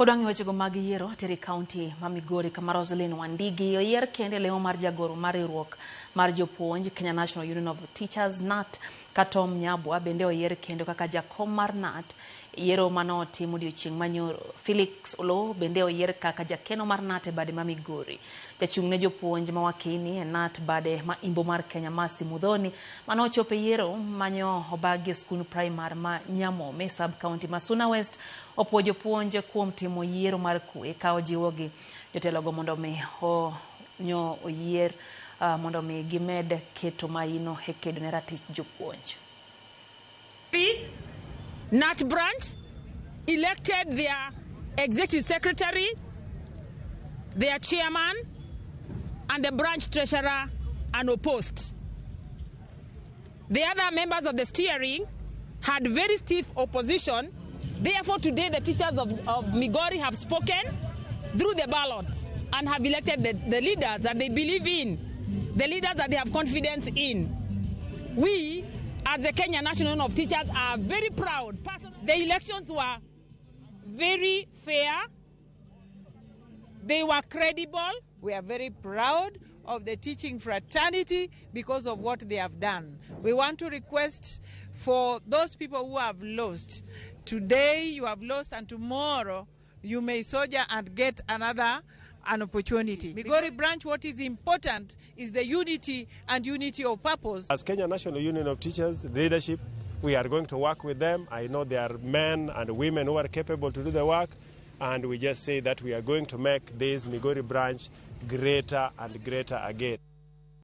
Podangi wachego mag yiero teri county ma Migori kama Roslyn Wandigi oyier kende leo mar jagoro mar riwruok mar jopuonj Kenya National Union of Teachers KNUT Katom Nyabwa bende oyier kendo kaka jakom mar KNUT yiero mano timo odiochieng' manyoro. Felix Olo bende oyier kaka jakeno mar KNUT e bade ma Migori. Jachung' ne jopuonj ma wakini e KNUT bade ma imbo mar Kenya Masi Mudhoni mano ochopo yiero manyo obagi skul primar ma Nyamome sub county ma Suna West opuo jopuonj kuom timo yiero mar kwe ka ojiwogi jotelogo mondo mi oyier mondo mi gimed keto maino e kedo ne ratich jopuonj. KNUT branch elected their executive secretary, their chairman, and the branch treasurer unopposed. The other members of the steering had very stiff opposition. Therefore, today the teachers of Migori have spoken through the ballot and have elected the leaders that they believe in, the leaders that they have confidence in. We, as the Kenya National Union of Teachers, are very proud. The elections were very fair. They were credible. We are very proud of the teaching fraternity because of what they have done. We want to request for those people who have lost. Today you have lost and tomorrow you may soldier and get an opportunity. Migori branch, what is important is the unity and unity of purpose. As Kenya National Union of Teachers, the leadership, we are going to work with them. I know there are men and women who are capable to do the work, and we just say that we are going to make this Migori branch greater and greater again.